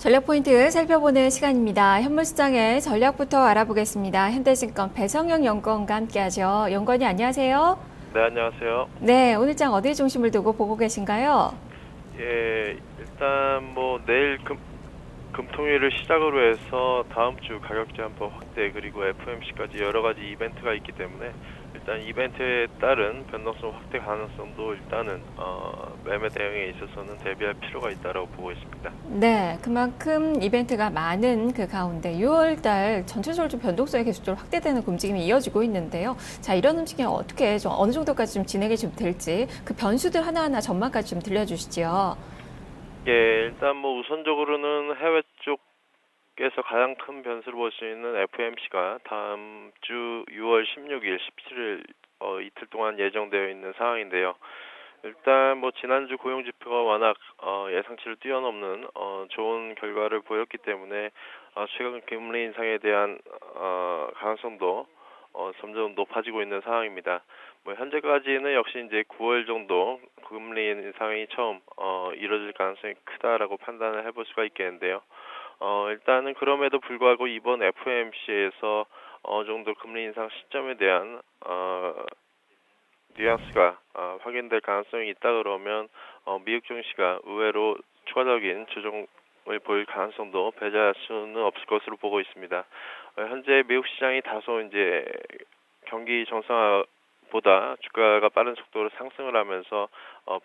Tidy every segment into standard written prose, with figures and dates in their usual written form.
전략 포인트 살펴보는 시간입니다. 현물시장의 전략부터 알아보겠습니다. 현대증권 배성영 연구원과 함께하죠. 연구원이 안녕하세요. 네, 안녕하세요. 네, 오늘 장 어디에 중심을 두고 보고 계신가요? 예, 일단 내일 금토일을 시작으로 해서 다음 주 가격 제한법 확대 그리고 FOMC까지 여러 가지 이벤트가 있기 때문에 일단 이벤트에 따른 변동성 확대 가능성도 일단은 매매 대응에 있어서는 대비할 필요가 있다고 보고 있습니다. 네, 그만큼 이벤트가 많은 그 가운데 6월 달 전체적으로 좀 변동성이 계속적으로 확대되는 움직임이 이어지고 있는데요. 자, 이런 움직임이 어떻게 좀 어느 정도까지 좀 진행이 좀 될지 그 변수들 하나하나 전망까지 좀 들려주시죠. 예, 일단 우선적으로는 해외 쪽에서 가장 큰 변수를 볼 수 있는 FOMC가 다음 주 6월 16일, 17일 이틀 동안 예정되어 있는 상황인데요. 일단 지난주 고용 지표가 워낙 예상치를 뛰어넘는 좋은 결과를 보였기 때문에 최근 금리 인상에 대한 가능성도 점점 높아지고 있는 상황입니다. 현재까지는 역시 이제 9월 정도 금리 인상이 처음 이뤄질 가능성이 크다라고 판단을 해볼 수가 있겠는데요. 일단은 그럼에도 불구하고 이번 FOMC에서 어느 정도 금리 인상 시점에 대한 뉘앙스가 확인될 가능성이 있다 그러면 미국 증시가 의외로 추가적인 조정을 보일 가능성도 배제할 수는 없을 것으로 보고 있습니다. 현재 미국 시장이 다소 이제 경기 정상화보다 주가가 빠른 속도로 상승을 하면서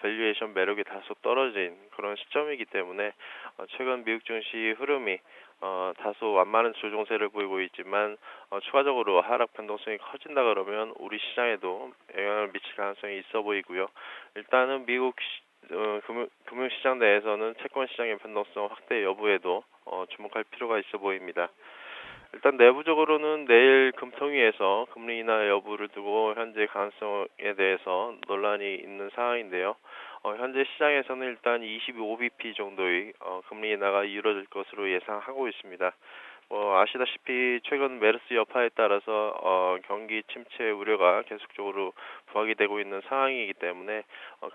밸류에이션 매력이 다소 떨어진 그런 시점이기 때문에 최근 미국 증시 흐름이 다소 완만한 조정세를 보이고 있지만 추가적으로 하락 변동성이 커진다 그러면 우리 시장에도 영향을 미칠 가능성이 있어 보이고요. 일단은 미국 금융시장 내에서는 채권시장의 변동성 확대 여부에도 주목할 필요가 있어 보입니다. 일단 내부적으로는 내일 금통위에서 금리 인하 여부를 두고 현재 가능성에 대해서 논란이 있는 상황인데요. 현재 시장에서는 일단 25bp 정도의 금리 인하가 이루어질 것으로 예상하고 있습니다. 아시다시피 최근 메르스 여파에 따라서 경기 침체 우려가 계속적으로 부각이 되고 있는 상황이기 때문에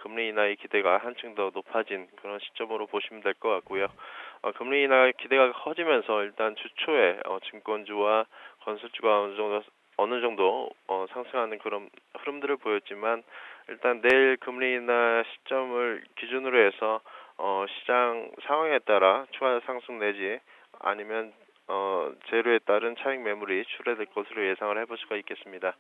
금리 인하의 기대가 한층 더 높아진 그런 시점으로 보시면 될 것 같고요. 금리 인하 기대가 커지면서 일단 주 초에 증권주와 건설주가 어느 정도 상승하는 그런 흐름들을 보였지만 일단 내일 금리 인하 시점을 기준으로 해서 시장 상황에 따라 추가 상승 내지 아니면 재료에 따른 차익 매물이 출회될 것으로 예상을 해볼 수가 있겠습니다.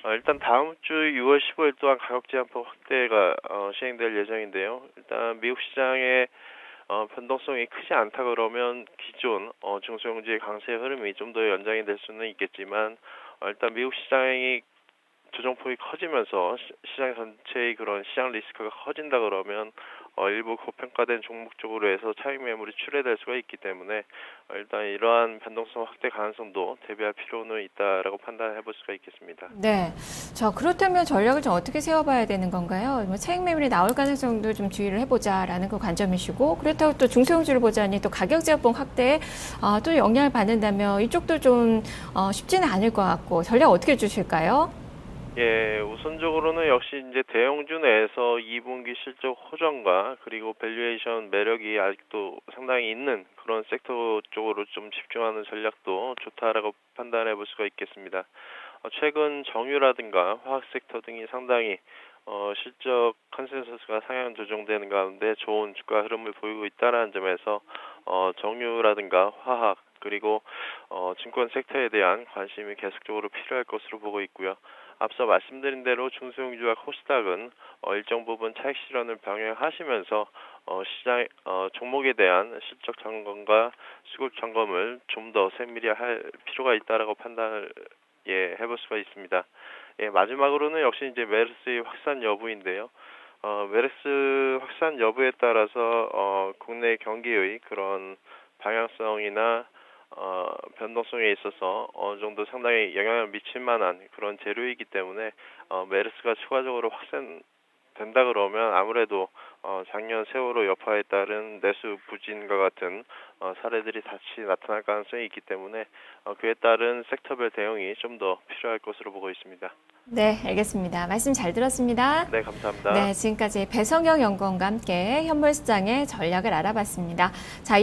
일단 다음 주 6월 15일 또한 가격 제한법 확대가 시행될 예정인데요. 일단 미국 시장의 변동성이 크지 않다 그러면 기존 중소형주의 강세 흐름이 좀 더 연장이 될 수는 있겠지만 일단 미국 시장이 조정폭이 커지면서 시장 전체의 그런 시장 리스크가 커진다 그러면 일부 고평가된 종목 쪽으로 해서 차익 매물이 출회될 수가 있기 때문에 일단 이러한 변동성 확대 가능성도 대비할 필요는 있다라고 판단해 볼 수가 있겠습니다. 네. 자, 그렇다면 전략을 좀 어떻게 세워봐야 되는 건가요? 차익 매물이 나올 가능성도 좀 주의를 해보자라는 그 관점이시고, 그렇다고 또 중소형주를 보자니 또 가격 제한법 확대에 또 영향을 받는다면 이쪽도 좀 쉽지는 않을 것 같고, 전략 어떻게 주실까요? 예, 우선적으로는 역시 이제 대형주 내에서 2분기 실적 호전과 그리고 밸류에이션 매력이 아직도 상당히 있는 그런 섹터 쪽으로 좀 집중하는 전략도 좋다라고 판단해 볼 수가 있겠습니다. 최근 정유라든가 화학 섹터 등이 상당히 실적 컨센서스가 상향 조정되는 가운데 좋은 주가 흐름을 보이고 있다는 점에서 정유라든가 화학 그리고 증권 섹터에 대한 관심이 계속적으로 필요할 것으로 보고 있고요. 앞서 말씀드린 대로 중소형주와 코스닥은 일정 부분 차익 실현을 병행하시면서 시장 종목에 대한 실적 점검과 수급 점검을 좀 더 세밀히 할 필요가 있다라고 판단을 해볼 수가 있습니다. 마지막으로는 역시 이제 메르스의 확산 여부인데요. 메르스 확산 여부에 따라서 국내 경기의 그런 방향성이나 변동성에 있어서 어느 정도 상당히 영향을 미칠 만한 그런 재료이기 때문에 메르스가 추가적으로 확산된다 그러면 아무래도 작년 세월호 여파에 따른 내수 부진과 같은 사례들이 다시 나타날 가능성이 있기 때문에 그에 따른 섹터별 대응이 좀 더 필요할 것으로 보고 있습니다. 네, 알겠습니다. 말씀 잘 들었습니다. 네, 감사합니다. 네, 지금까지 배성영 연구원과 함께 현물시장의 전략을 알아봤습니다. 자,